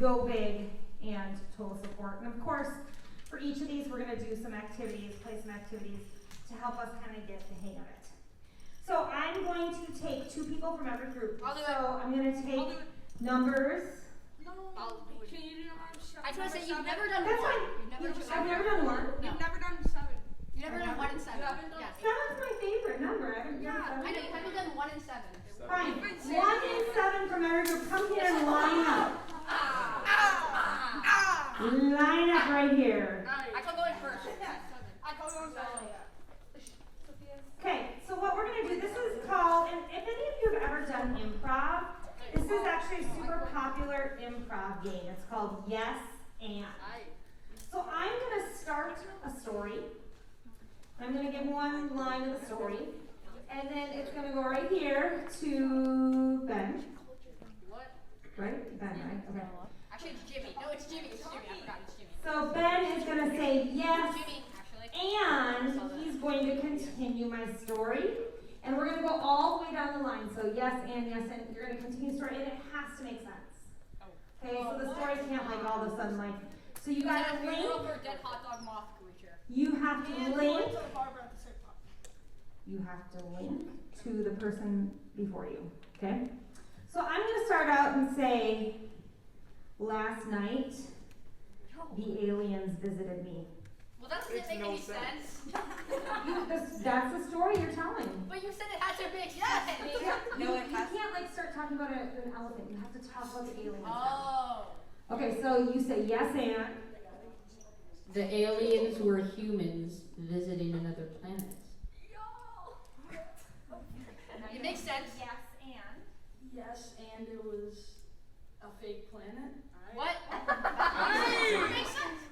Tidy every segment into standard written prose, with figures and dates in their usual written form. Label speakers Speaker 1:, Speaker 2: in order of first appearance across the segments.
Speaker 1: go big, and total support. And of course, for each of these, we're going to do some activities, play some activities to help us kind of get the hang of it. So I'm going to take 2 people from every group.
Speaker 2: I'll do it.
Speaker 1: So I'm going to take numbers.
Speaker 2: No, I'll do it. Can you do numbers?
Speaker 3: I just want to say you've never done
Speaker 1: That's
Speaker 3: 1.
Speaker 1: fine.
Speaker 3: You've never
Speaker 1: I've never done
Speaker 3: done 1.
Speaker 1: 1.
Speaker 3: No.
Speaker 2: You've never done 7.
Speaker 3: You've never done 1 and 7. Yes.
Speaker 1: 7's my favorite number. I haven't done 7.
Speaker 3: I know, you haven't done 1 and 7.
Speaker 1: Fine. 1 and 7 from every group. Come here and line up. Line up right here.
Speaker 3: I can go in first.
Speaker 2: I can go in second.
Speaker 1: Okay, so what we're going to do, this is called, and if any of you have ever done improv, this is actually a super popular improv game. It's called Yes and. So I'm going to start a story. I'm going to give one line of the story. And then it's going to go right here to Ben.
Speaker 3: What?
Speaker 1: Right? Ben, right? Okay.
Speaker 3: Actually, it's Jimmy. No, it's Jimmy. It's Jimmy. I forgot. It's Jimmy.
Speaker 1: So Ben is going to say yes,
Speaker 3: Jimmy, actually.
Speaker 1: and he's going to continue my story. And we're going to go all the way down the line. So yes, and you're going to continue the story, and it has to make sense. Okay, so the story can't like all of a sudden like. So you got to link.
Speaker 3: For dead hot dog moth creature.
Speaker 1: You have to link. You have to link to the person before you. Okay. So I'm going to start out and say, last night the aliens visited me.
Speaker 3: Well, that doesn't make any sense.
Speaker 1: That's the story you're telling.
Speaker 3: But you said it had to make sense.
Speaker 1: You can't like start talking about an elephant. You have to talk about the aliens.
Speaker 3: Oh.
Speaker 1: Okay, so you say yes and.
Speaker 4: The aliens were humans visiting another planet.
Speaker 3: It makes sense.
Speaker 5: Yes, and.
Speaker 6: Yes, and it was a fake planet.
Speaker 3: What? It makes sense.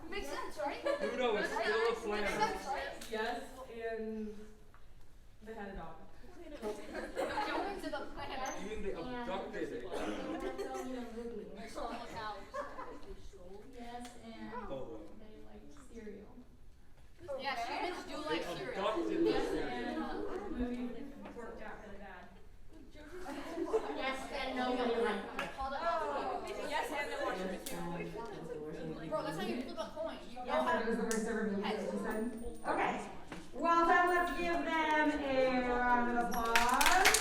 Speaker 3: It makes sense, right?
Speaker 7: Pluto is still a
Speaker 3: Makes
Speaker 7: planet.
Speaker 3: sense, right?
Speaker 6: Yes, and they had a dog.
Speaker 3: Going to the planet.
Speaker 7: You mean they abducted it?
Speaker 5: Yes, and
Speaker 7: Oh,
Speaker 5: they liked cereal.
Speaker 3: Yeah, humans do
Speaker 7: they
Speaker 3: like cereal.
Speaker 7: abducted the cereal.
Speaker 6: Movie worked out really bad.
Speaker 3: Yes, and nobody liked it.
Speaker 2: Yes, and they watched it too.
Speaker 3: Bro, that's how you flip a coin. You
Speaker 1: Yes, that was the worst ever movie that you said. Okay. Well then, let's give them a round of applause.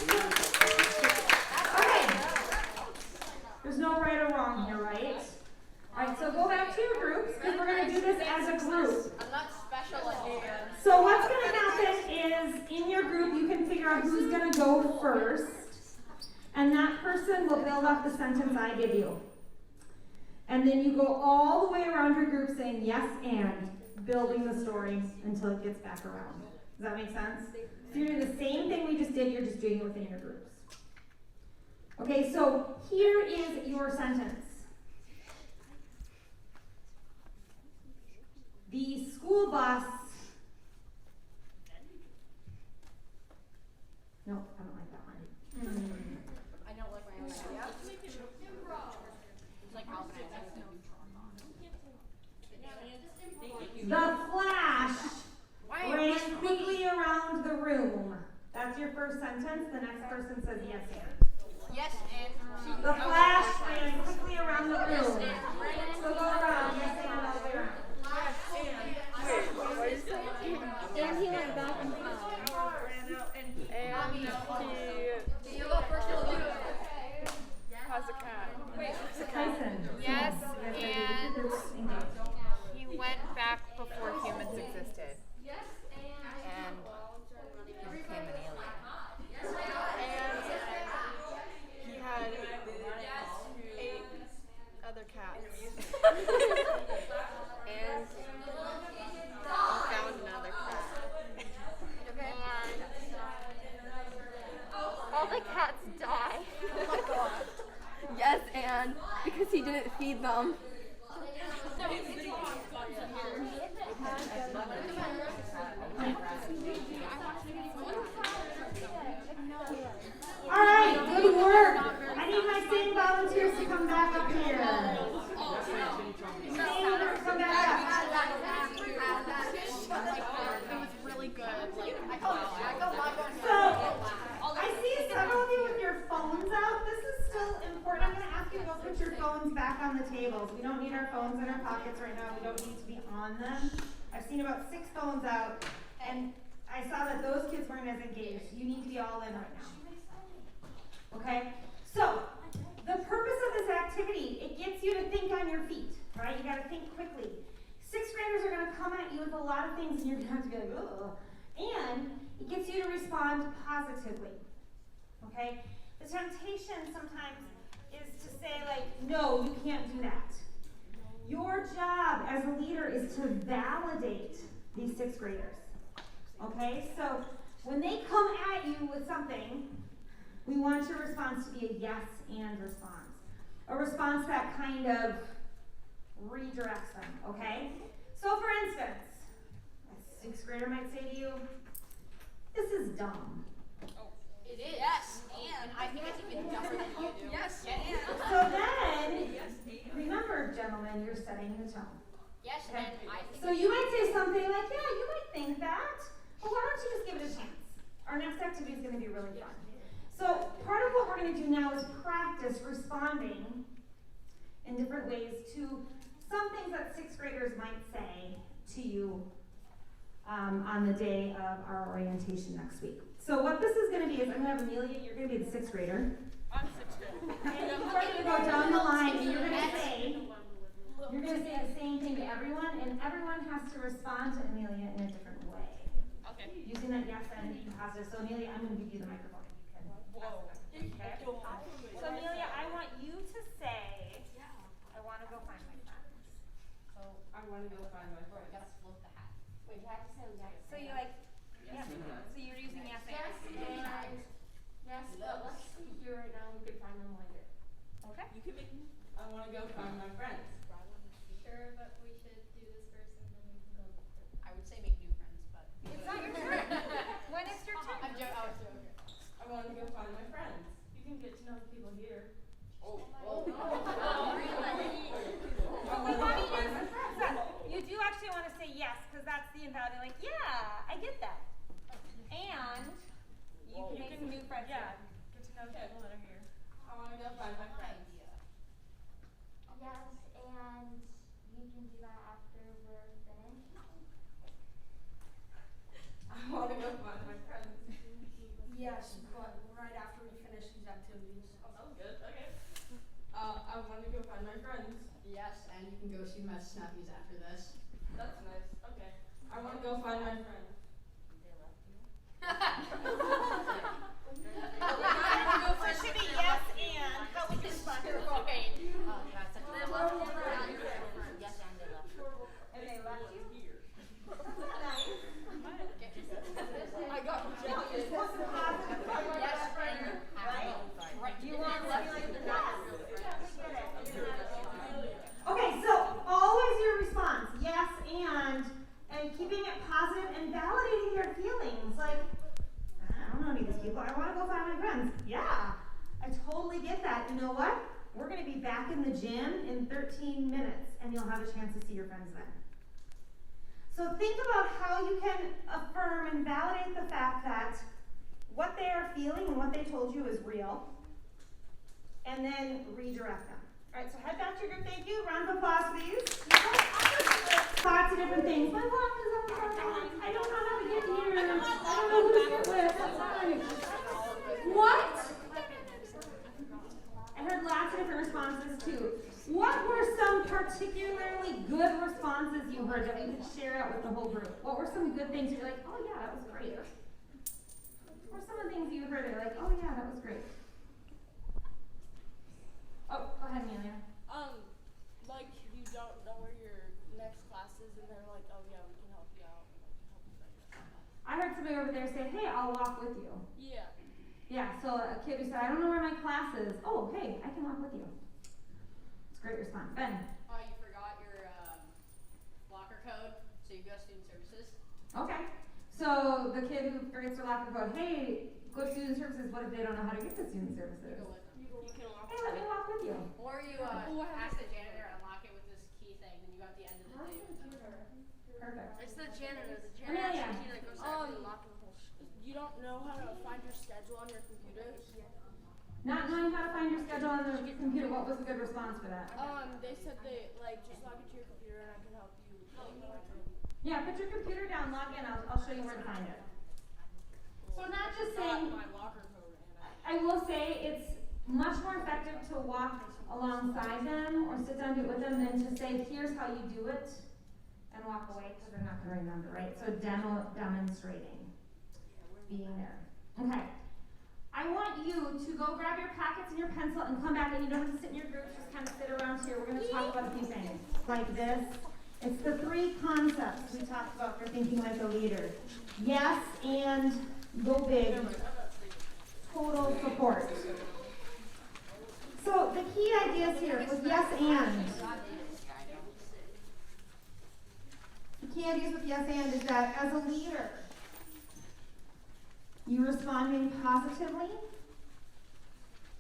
Speaker 1: Okay. There's no right or wrong here, right? Alright, so go back to your groups, because we're going to do this as a group.
Speaker 3: I'm not special like you.
Speaker 1: So what's going to happen is, in your group, you can figure out who's going to go first. And that person will build up the sentence I give you. And then you go all the way around your group saying yes and, building the story until it gets back around. Does that make sense? So you're doing the same thing we just did, you're just doing it within your groups. Okay, so here is your sentence. The school bus. No, I don't like that one.
Speaker 3: I don't like my own idea. It's like Alvin.
Speaker 1: The Flash ran quickly around the room. That's your first sentence. The next person says yes and.
Speaker 3: Yes, and.
Speaker 1: The Flash ran quickly around the room. So go around. Yes and all the way around.
Speaker 5: And he went back and forth.
Speaker 3: You go first, you'll do it.
Speaker 6: Has a cat.
Speaker 1: Tyson.
Speaker 8: Yes, and he went back before humans existed. And he became an alien.
Speaker 6: And he had 8 other cats. And he found another cat.
Speaker 8: And all the cats die.
Speaker 6: Oh my god. Yes, and because he didn't feed them.
Speaker 1: Alright, good work. I need my same volunteers to come back up here. Same, come back up.
Speaker 8: It was really good.
Speaker 1: So, I see several of you with your phones out. This is still important. I'm going to ask you to go put your phone phones back on the tables. We don't need our phones in our pockets right now. We don't need to be on them. I've seen about 6 phones out, and I saw that those kids weren't as engaged. You need to be all in right now. Okay? So, the purpose of this activity, it gets you to think on your feet, right? You gotta think quickly. 6th graders are gonna come at you with a lot of things, and you're gonna have to be like, ugh. And it gets you to respond positively. Okay? The temptation sometimes is to say, like, no, you can't do that. Your job as a leader is to validate these 6th graders. Okay? So when they come at you with something, we want your response to be a yes and response. A response that kind of redirects them. Okay? So for instance, a 6th grader might say to you, this is dumb.
Speaker 3: It is. Yes, and I think it's even dumber than you do. Yes, and.
Speaker 1: So then, remember, gentlemen, you're setting the tone.
Speaker 3: Yes,
Speaker 1: Okay?
Speaker 3: and I think
Speaker 1: So you might say something like, yeah, you might think that, but why don't you just give it a chance? Our next activity is going to be really fun. So part of what we're going to do now is practice responding in different ways to some things that 6th graders might say to you on the day of our orientation next week. So what this is going to be is I'm going to have Amelia, you're going to be the 6th grader.
Speaker 2: I'm 6th grade.
Speaker 1: And you are going to go down the line and you're going to say the same thing to everyone, and everyone has to respond to Amelia in a different way.
Speaker 2: Okay.
Speaker 1: Using that yes and positive. So Amelia, I'm going to give you the microphone. You can
Speaker 2: Whoa.
Speaker 1: Okay. So Amelia, I want you to say, I want to go find my friends.
Speaker 6: So I want to go find my
Speaker 3: we
Speaker 6: friends.
Speaker 3: gotta float the hat. Wait, you have to say yes.
Speaker 1: So you like, yes. So you're using yes and.
Speaker 6: Yes, but let's see here right now. We can find them later.
Speaker 1: Okay.
Speaker 2: You can make me.
Speaker 6: I want to go find my friends.
Speaker 5: Sure, but we should do this first and then we can go.
Speaker 3: I would say make new friends, but.
Speaker 1: It's not your turn. When it's your turn.
Speaker 3: I'm joking. I was joking.
Speaker 6: I want to go find my friends.
Speaker 5: You can get to know the people here.
Speaker 6: Oh,
Speaker 1: But we want you to, you do actually want to say yes, because that's the invalid. Like, yeah, I get that. And you can make some new friends.
Speaker 5: Yeah, get to know the people that are here.
Speaker 6: I want to go find my friends.
Speaker 5: Yes, and you can do that after we're finished.
Speaker 6: I want to go find my friends.
Speaker 9: Yes, but right after we finish these activities.
Speaker 6: Oh, sounds good. Okay. I want to go find my friends.
Speaker 4: Yes, and you can go see my snappies after this.
Speaker 6: That's nice. Okay. I want to go find my friends.
Speaker 1: So it should be yes and. How would you respond?
Speaker 3: Yes, and they left.
Speaker 1: And they left you?
Speaker 6: I got jealous.
Speaker 1: You're supposed to positive.
Speaker 3: Yes, and
Speaker 1: Right?
Speaker 3: right.
Speaker 1: You want to be like, yes. Okay, so always your response, yes and keeping it positive and validating their feelings. Like, I don't know any of these people. I want to go find my friends. Yeah, I totally get that. You know what? We're going to be back in the gym in 13 minutes, and you'll have a chance to see your friends then. So think about how you can affirm and validate the fact that what they are feeling and what they told you is real, and then redirect them. All right, so head back to your group. Thank you. Round of applause, please. Lots of different things. My walk is on the front line. I don't know how to get here. I don't know who to get with. I'm sorry. What? I heard lots of different responses too. What were some particularly good responses you heard that we could share out with the whole group? What were some good things you're like, oh yeah, that was great? What were some of the things you heard that you're like, oh yeah, that was great? Oh, go ahead, Amelia.
Speaker 2: Like you don't know where your next class is, and they're like, oh yeah, we can help you out.
Speaker 1: I heard somebody over there say, hey, I'll walk with you.
Speaker 2: Yeah.
Speaker 1: Yeah, so a kid who said, I don't know where my class is. Oh, hey, I can walk with you. It's a great response. Ben.
Speaker 3: Oh, you forgot your locker code, so you go student services.
Speaker 1: Okay. So the kid who forgets their locker code, hey, go to student services. What if they don't know how to get to student services?
Speaker 3: You go with them.
Speaker 2: You can walk.
Speaker 1: Hey, let me walk with you.
Speaker 3: Or you ask the janitor to unlock it with this key thing, and you got the end of the day with them.
Speaker 1: Perfect.
Speaker 8: It's the janitor. The
Speaker 1: Amelia.
Speaker 8: janitor that goes after locking the whole
Speaker 2: You don't know how to find your schedule on your computer?
Speaker 1: Not knowing how to find your schedule on the computer, what was a good response for that?
Speaker 2: They said they like just log into your computer and I can help you.
Speaker 1: Yeah, put your computer down, log in, I'll show you where to find it. So not just saying,
Speaker 2: my locker code and
Speaker 1: I will say it's much more effective to walk alongside them or sit down and do it with them than to say, here's how you do it, and walk away because they're not going to remember, right? So demonstrating, being there. Okay. I want you to go grab your packets and your pencil and come back, and you don't have to sit in your groups, just kind of sit around here. We're going to talk about a few things like this. It's the 3 concepts we talked about for thinking like a leader. Yes and go big. Total support. So the key ideas here with yes and. The key ideas with yes and is that as a leader, you responding positively,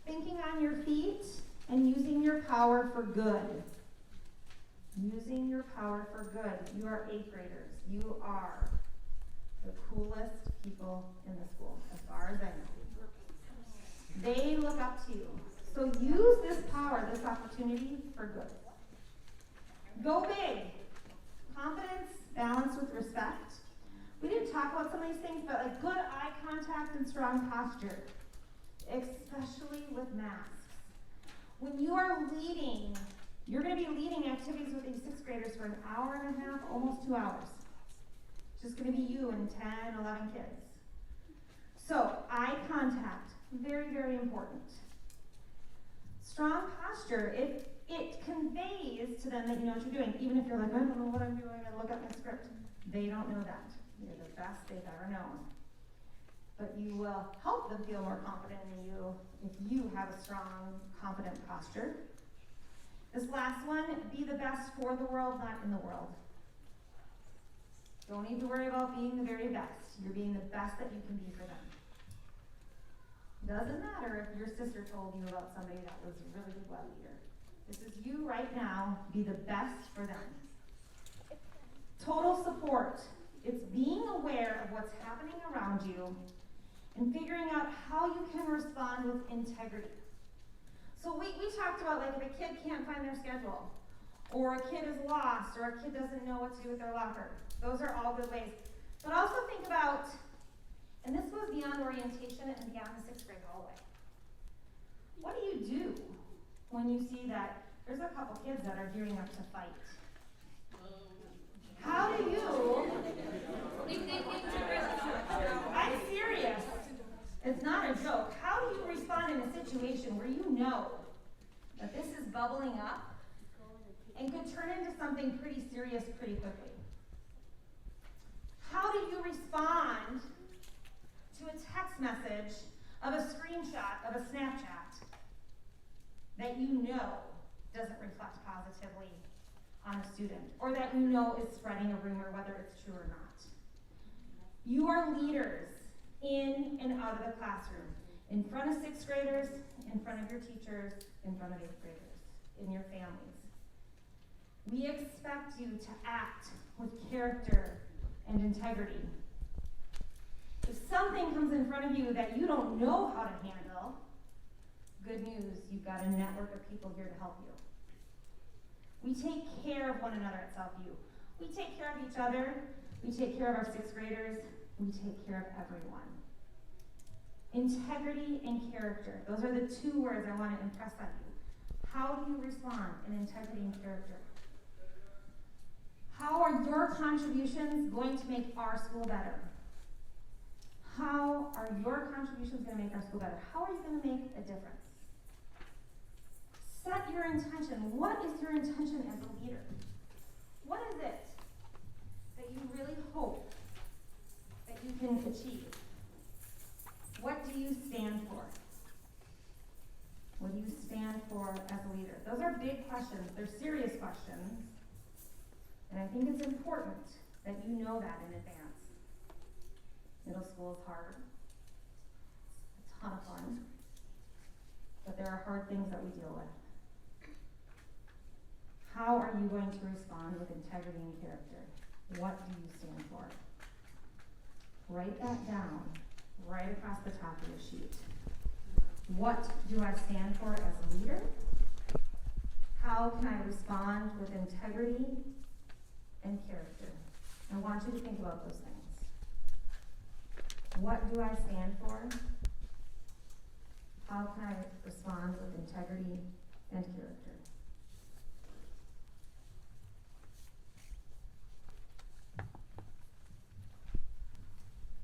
Speaker 1: thinking on your feet, and using your power for good. Using your power for good. You are 8th graders. You are the coolest people in the school, as far as I know. They look up to you. So use this power, this opportunity for good. Go big. Confidence, balance with respect. We didn't talk about some of these things, but like good eye contact and strong posture, especially with masks. When you are leading, you're going to be leading activities with these 6th graders for an hour and a half, almost 2 hours. It's just going to be you and 10, 11 kids. So eye contact, very, very important. Strong posture, it conveys to them that you know what you're doing, even if you're like, I don't know what I'm doing, I look up my script. They don't know that. You're the best they've ever known. But you will help them feel more confident in you if you have a strong, confident posture. This last one, be the best for the world, not in the world. Don't need to worry about being the very best. You're being the best that you can be for them. Doesn't matter if your sister told you about somebody that was a really good well leader. This is you right now. Be the best for them. Total support. It's being aware of what's happening around you and figuring out how you can respond with integrity. So we talked about like if a kid can't find their schedule, or a kid is lost, or a kid doesn't know what to do with their locker. Those are all good ways. But also think about, and this goes beyond orientation and beyond the 6th grade hallway. What do you do when you see that there's a couple kids that are gearing up to fight? How do you? I'm serious. It's not a joke. How do you respond in a situation where you know that this is bubbling up and could turn into something pretty serious pretty quickly? How do you respond to a text message of a screenshot of a Snapchat that you know doesn't reflect positively on a student, or that you know is spreading a rumor, whether it's true or not? You are leaders in and out of the classroom, in front of 6th graders, in front of your teachers, in front of 8th graders, in your families. We expect you to act with character and integrity. If something comes in front of you that you don't know how to handle, good news, you've got a network of people here to help you. We take care of one another at Southview. We take care of each other. We take care of our 6th graders. We take care of everyone. Integrity and character. Those are the 2 words I want to impress on you. How do you respond in integrity and character? How are your contributions going to make our school better? How are your contributions going to make our school better? How are you going to make a difference? Set your intention. What is your intention as a leader? What is it that you really hope that you can achieve? What do you stand for? What do you stand for as a leader? Those are big questions. They're serious questions. And I think it's important that you know that in advance. Middle school is hard. It's a ton of fun. But there are hard things that we deal with. How are you going to respond with integrity and character? What do you stand for? Write that down right across the top of the sheet. What do I stand for as a leader? How can I respond with integrity and character? I want you to think about those things. What do I stand for? How can I respond with integrity and character?